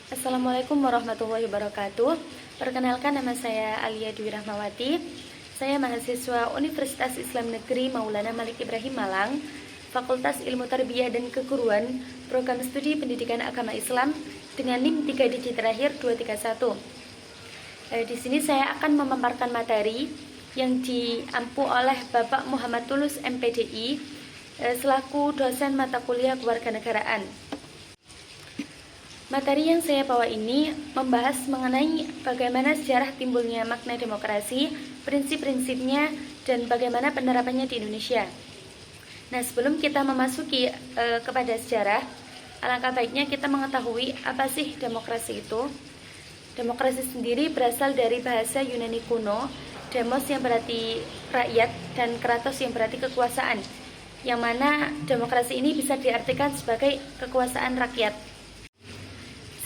Assalamualaikum warahmatullahi wabarakatuh. Perkenalkan, nama saya Alia Dwi Rahmawati. Saya mahasiswa Universitas Islam Negeri Maulana Malik Ibrahim Malang, Fakultas Ilmu Tarbiyah dan Keguruan, Program Studi Pendidikan Agama Islam dengan NIM 3 digit terakhir 231. Di sini saya akan memaparkan materi yang diampu oleh Bapak Muhammad Tulus MPDI selaku dosen mata kuliah kewarganegaraan. Materi yang saya bawa ini membahas mengenai bagaimana sejarah timbulnya makna demokrasi, prinsip-prinsipnya, dan bagaimana penerapannya di Indonesia. Nah, sebelum kita memasuki kepada sejarah, alangkah baiknya kita mengetahui apa sih demokrasi itu. Demokrasi sendiri berasal dari bahasa Yunani kuno, demos yang berarti rakyat dan kratos yang berarti kekuasaan, yang mana demokrasi ini bisa diartikan sebagai kekuasaan rakyat.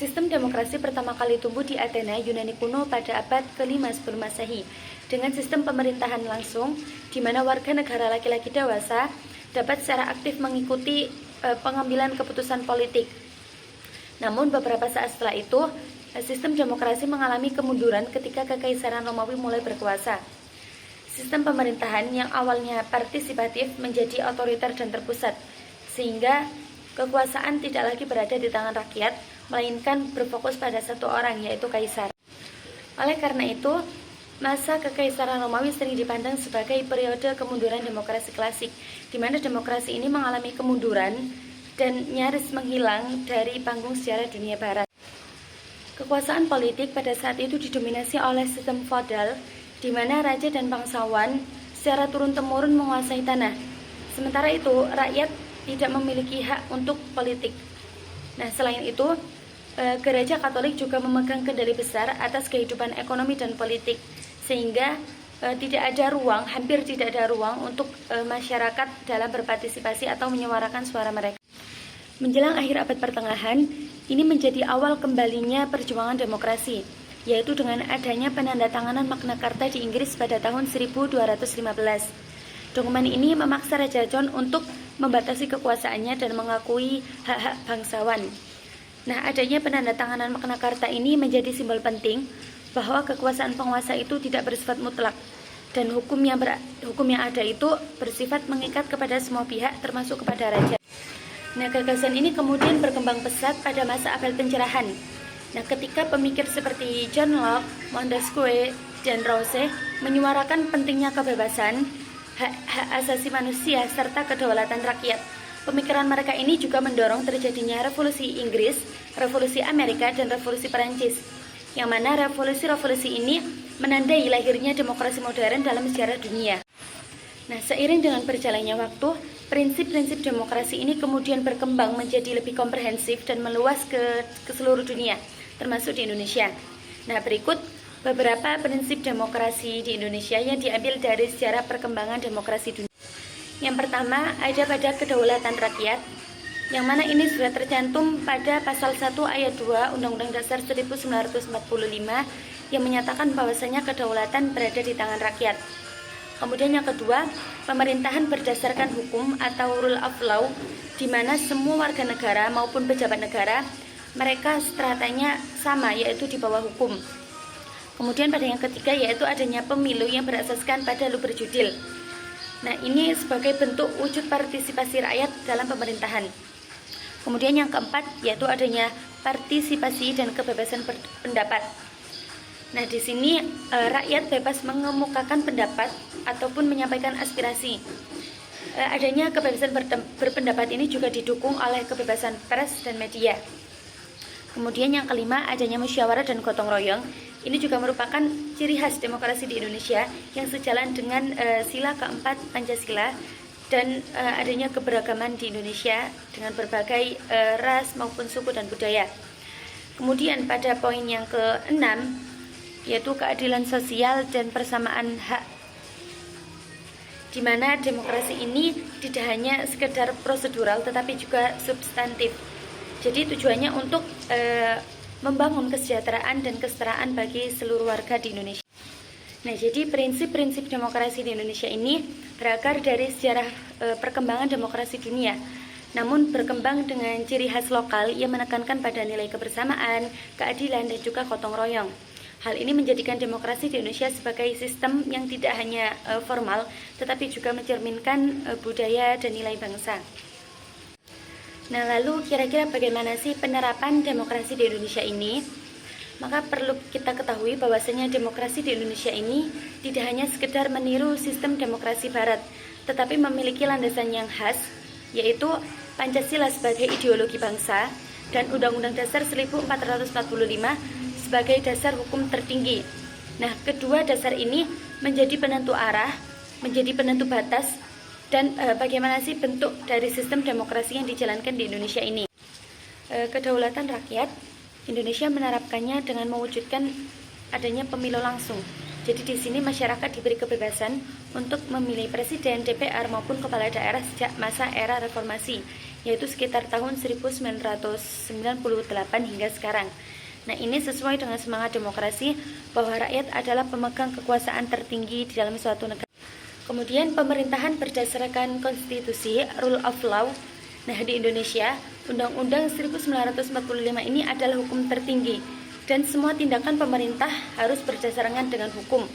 Sistem demokrasi pertama kali tumbuh di Athena, Yunani kuno pada abad ke-5 sebelum Masehi, dengan sistem pemerintahan langsung, di mana warga negara laki-laki dewasa dapat secara aktif mengikuti pengambilan keputusan politik. Namun beberapa saat setelah itu, sistem demokrasi mengalami kemunduran ketika Kekaisaran Romawi mulai berkuasa. Sistem pemerintahan yang awalnya partisipatif menjadi otoriter dan terpusat, sehingga kekuasaan tidak lagi berada di tangan rakyat, melainkan berfokus pada satu orang, yaitu kaisar. Oleh karena itu, masa Kekaisaran Romawi sering dipandang sebagai periode kemunduran demokrasi klasik, di mana demokrasi ini mengalami kemunduran dan nyaris menghilang dari panggung sejarah dunia barat. Kekuasaan politik pada saat itu didominasi oleh sistem feodal, di mana raja dan bangsawan secara turun-temurun menguasai tanah. Sementara itu, rakyat tidak memiliki hak untuk politik. Nah, selain itu, Gereja Katolik juga memegang kendali besar atas kehidupan ekonomi dan politik, sehingga hampir tidak ada ruang untuk masyarakat dalam berpartisipasi atau menyuarakan suara mereka. Menjelang akhir abad pertengahan, ini menjadi awal kembalinya perjuangan demokrasi, yaitu dengan adanya penandatanganan Magna Carta di Inggris pada tahun 1215. Dokumen ini memaksa Raja John untuk membatasi kekuasaannya dan mengakui hak-hak bangsawan. Nah, adanya penandatanganan Magna Carta ini menjadi simbol penting bahwa kekuasaan penguasa itu tidak bersifat mutlak, dan hukum yang ada itu bersifat mengikat kepada semua pihak, termasuk kepada raja. Nah, gagasan ini kemudian berkembang pesat pada masa abad pencerahan. Nah, ketika pemikir seperti John Locke, Montesquieu, dan Rousseau menyuarakan pentingnya kebebasan, hak asasi manusia, serta kedaulatan rakyat. Pemikiran mereka ini juga mendorong terjadinya revolusi Inggris, revolusi Amerika, dan revolusi Perancis, yang mana revolusi-revolusi ini menandai lahirnya demokrasi modern dalam sejarah dunia. Nah, seiring dengan berjalannya waktu, prinsip-prinsip demokrasi ini kemudian berkembang menjadi lebih komprehensif dan meluas ke seluruh dunia, termasuk di Indonesia. Nah, berikut beberapa prinsip demokrasi di Indonesia yang diambil dari sejarah perkembangan demokrasi dunia. Yang pertama, ada pada kedaulatan rakyat, yang mana ini sudah tercantum pada pasal 1 ayat 2 Undang-Undang Dasar 1945 yang menyatakan bahwasanya kedaulatan berada di tangan rakyat. Kemudian yang kedua, pemerintahan berdasarkan hukum atau rule of law, di mana semua warga negara maupun pejabat negara mereka stratanya sama, yaitu di bawah hukum. Kemudian pada yang ketiga, yaitu adanya pemilu yang berasaskan pada luber judil. Nah, ini sebagai bentuk wujud partisipasi rakyat dalam pemerintahan. Kemudian yang keempat, yaitu adanya partisipasi dan kebebasan pendapat. Nah, di sini rakyat bebas mengemukakan pendapat ataupun menyampaikan aspirasi. Adanya kebebasan berpendapat ini juga didukung oleh kebebasan pers dan media. Kemudian yang kelima, adanya musyawarah dan gotong royong. Ini juga merupakan ciri khas demokrasi di Indonesia yang sejalan dengan sila keempat Pancasila dan adanya keberagaman di Indonesia dengan berbagai ras maupun suku dan budaya. Kemudian pada poin yang keenam, yaitu keadilan sosial dan persamaan hak, di mana demokrasi ini tidak hanya sekedar prosedural tetapi juga substantif. Jadi tujuannya untuk membangun kesejahteraan dan kesetaraan bagi seluruh warga di Indonesia. Nah, jadi prinsip-prinsip demokrasi di Indonesia ini berakar dari sejarah perkembangan demokrasi dunia. namun berkembang dengan ciri khas lokal yang menekankan pada nilai kebersamaan, keadilan, dan juga gotong royong. Hal ini menjadikan demokrasi di Indonesia sebagai sistem yang tidak hanya formal, tetapi juga mencerminkan budaya dan nilai bangsa. Nah, lalu kira-kira bagaimana sih penerapan demokrasi di Indonesia ini? Maka perlu kita ketahui bahwasanya demokrasi di Indonesia ini tidak hanya sekedar meniru sistem demokrasi Barat, tetapi memiliki landasan yang khas, yaitu Pancasila sebagai ideologi bangsa dan Undang-Undang Dasar 1445 sebagai dasar hukum tertinggi. Nah, kedua dasar ini menjadi penentu arah, menjadi penentu batas, dan bagaimana sih bentuk dari sistem demokrasi yang dijalankan di Indonesia ini. Kedaulatan rakyat, Indonesia menerapkannya dengan mewujudkan adanya pemilu langsung. Jadi di sini masyarakat diberi kebebasan untuk memilih presiden, DPR maupun kepala daerah sejak masa era reformasi, yaitu sekitar tahun 1998 hingga sekarang. Nah, ini sesuai dengan semangat demokrasi bahwa rakyat adalah pemegang kekuasaan tertinggi di dalam suatu negara. Kemudian pemerintahan berdasarkan konstitusi, rule of law. Nah, di Indonesia, Undang-Undang 1945 ini adalah hukum tertinggi dan semua tindakan pemerintah harus berdasarkan dengan hukum.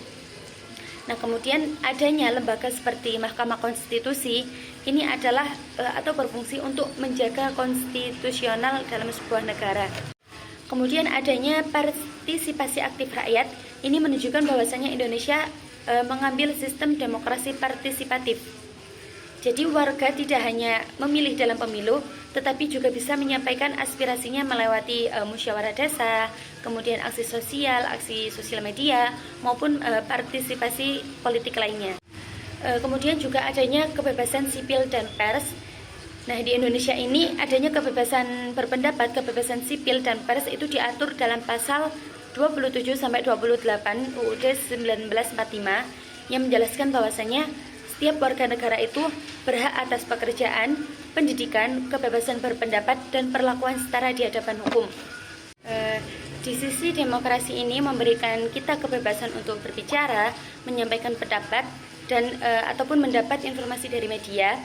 Nah, kemudian adanya lembaga seperti Mahkamah Konstitusi ini adalah atau berfungsi untuk menjaga konstitusional dalam sebuah negara. Kemudian adanya partisipasi aktif rakyat ini menunjukkan bahwasanya Indonesia mengambil sistem demokrasi partisipatif. Jadi warga tidak hanya memilih dalam pemilu, tetapi juga bisa menyampaikan aspirasinya melewati musyawarah desa, kemudian aksi sosial media, maupun partisipasi politik lainnya. Kemudian juga adanya kebebasan sipil dan pers. Nah, di Indonesia ini adanya kebebasan berpendapat, kebebasan sipil dan pers itu diatur dalam pasal 27 sampai 28 UUD 1945 yang menjelaskan bahwasanya setiap warga negara itu berhak atas pekerjaan, pendidikan, kebebasan berpendapat dan perlakuan setara di hadapan hukum. Di sisi demokrasi ini memberikan kita kebebasan untuk berbicara, menyampaikan pendapat dan ataupun mendapat informasi dari media.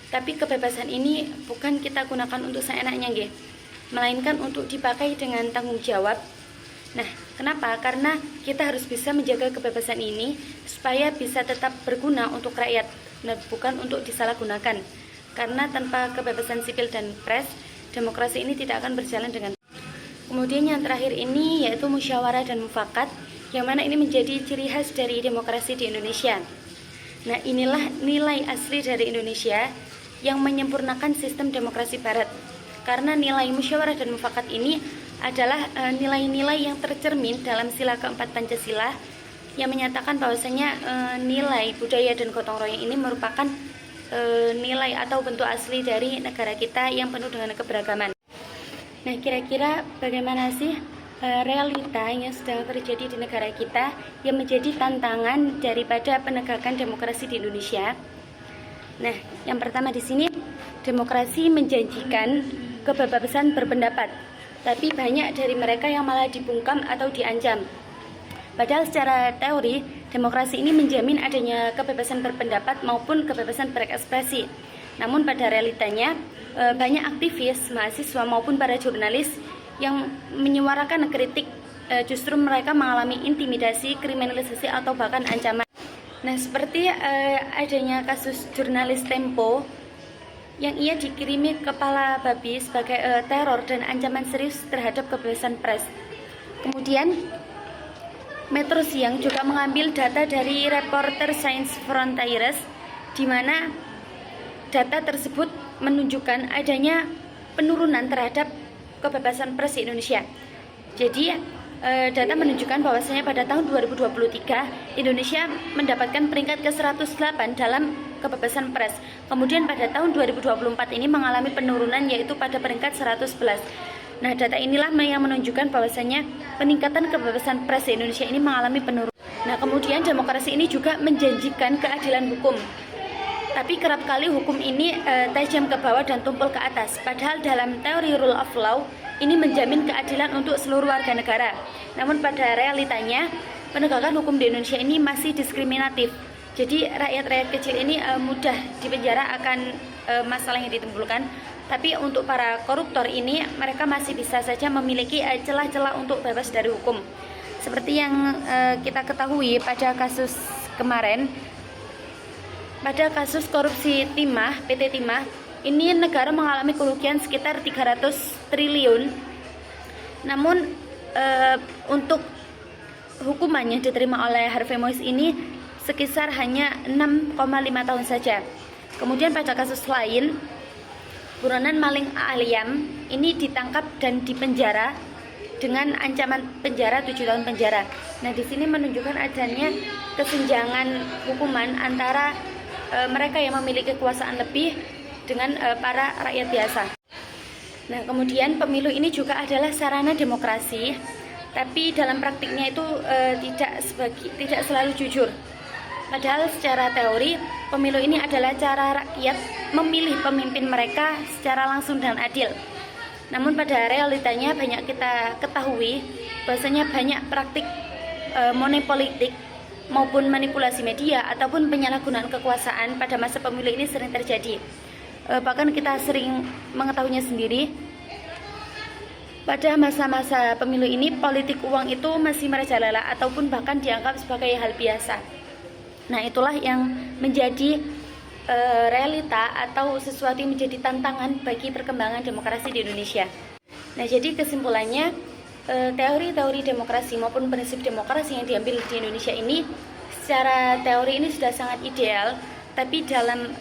Tapi kebebasan ini bukan kita gunakan untuk seenaknya, nggih, melainkan untuk dipakai dengan tanggung jawab. Nah, kenapa? Karena kita harus bisa menjaga kebebasan ini supaya bisa tetap berguna untuk rakyat, bukan untuk disalahgunakan. Karena tanpa kebebasan sipil dan pers, demokrasi ini tidak akan berjalan dengan. Kemudian yang terakhir ini yaitu musyawarah dan mufakat, yang mana ini menjadi ciri khas dari demokrasi di Indonesia. Nah, inilah nilai asli dari Indonesia yang menyempurnakan sistem demokrasi Barat. Karena nilai musyawarah dan mufakat ini adalah nilai-nilai yang tercermin dalam sila keempat Pancasila yang menyatakan bahwasanya nilai budaya dan gotong royong ini merupakan nilai atau bentuk asli dari negara kita yang penuh dengan keberagaman. Nah, kira-kira bagaimana sih realita yang sedang terjadi di negara kita yang menjadi tantangan daripada penegakan demokrasi di Indonesia? Nah, yang pertama di sini demokrasi menjanjikan kebebasan berpendapat, tapi banyak dari mereka yang malah dibungkam atau diancam. Padahal secara teori, demokrasi ini menjamin adanya kebebasan berpendapat maupun kebebasan berekspresi. Namun pada realitanya, banyak aktivis, mahasiswa maupun para jurnalis yang menyuarakan kritik, justru mereka mengalami intimidasi, kriminalisasi atau bahkan ancaman. Nah, seperti adanya kasus jurnalis Tempo yang ia dikirimi kepala babi sebagai teror dan ancaman serius terhadap kebebasan pers. Kemudian Metro Siang juga mengambil data dari Reporter Sans Frontieres, di mana data tersebut menunjukkan adanya penurunan terhadap kebebasan pers di Indonesia. Jadi data menunjukkan bahwasanya pada tahun 2023 Indonesia mendapatkan peringkat ke-108 dalam kebebasan pers. Kemudian pada tahun 2024 ini mengalami penurunan yaitu pada peringkat 111. Nah, data inilah yang menunjukkan bahwasanya peningkatan kebebasan pers di Indonesia ini mengalami penurunan. Nah, kemudian demokrasi ini juga menjanjikan keadilan hukum. Tapi kerap kali hukum ini tajam ke bawah dan tumpul ke atas. Padahal dalam teori rule of law ini menjamin keadilan untuk seluruh warga negara. Namun pada realitanya penegakan hukum di Indonesia ini masih diskriminatif. Jadi rakyat-rakyat kecil ini mudah dipenjara akan masalah yang ditimbulkan, Tapi untuk para koruptor ini, mereka masih bisa saja memiliki celah-celah untuk bebas dari hukum. Seperti yang kita ketahui pada kasus kemarin, pada kasus korupsi Timah, PT Timah, ini negara mengalami kerugian sekitar 300 triliun. Namun untuk hukuman yang diterima oleh Harvey Moise ini sekitar hanya 6,5 tahun saja. Kemudian pada kasus lain, buronan maling Aliam ini ditangkap dan dipenjara dengan ancaman penjara 7 tahun penjara. Nah, di sini menunjukkan adanya kesenjangan hukuman antara mereka yang memiliki kekuasaan lebih dengan para rakyat biasa. Nah, kemudian pemilu ini juga adalah sarana demokrasi, tapi dalam praktiknya itu tidak selalu jujur. Padahal secara teori, pemilu ini adalah cara rakyat memilih pemimpin mereka secara langsung dan adil. Namun pada realitanya banyak kita ketahui bahwasanya banyak praktik moneypolitik maupun manipulasi media ataupun penyalahgunaan kekuasaan pada masa pemilu ini sering terjadi. Bahkan kita sering mengetahuinya sendiri. Pada masa-masa pemilu ini, politik uang itu masih merajalela ataupun bahkan dianggap sebagai hal biasa. Nah, itulah yang menjadi realita atau sesuatu yang menjadi tantangan bagi perkembangan demokrasi di Indonesia. Nah, jadi kesimpulannya, teori-teori demokrasi maupun prinsip demokrasi yang diambil di Indonesia ini secara teori ini sudah sangat ideal, tapi dalam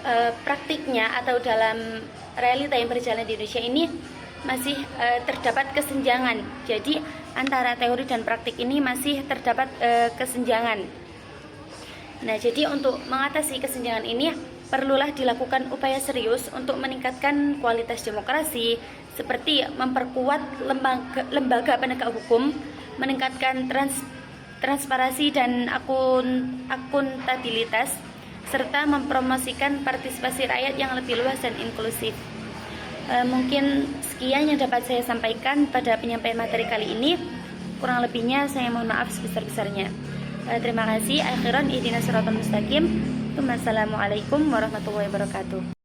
praktiknya atau dalam realita yang berjalan di Indonesia ini masih terdapat kesenjangan. Jadi antara teori dan praktik ini masih terdapat kesenjangan. Nah, jadi untuk mengatasi kesenjangan ini perlulah dilakukan upaya serius untuk meningkatkan kualitas demokrasi, seperti memperkuat lembaga penegak hukum, meningkatkan transparansi dan akuntabilitas, serta mempromosikan partisipasi rakyat yang lebih luas dan inklusif. Mungkin sekian yang dapat saya sampaikan pada penyampaian materi kali ini. Kurang lebihnya saya mohon maaf sebesar-besarnya. Terima kasih. Akhiran ihdinas siratal mustaqim. Wassalamualaikum warahmatullahi wabarakatuh.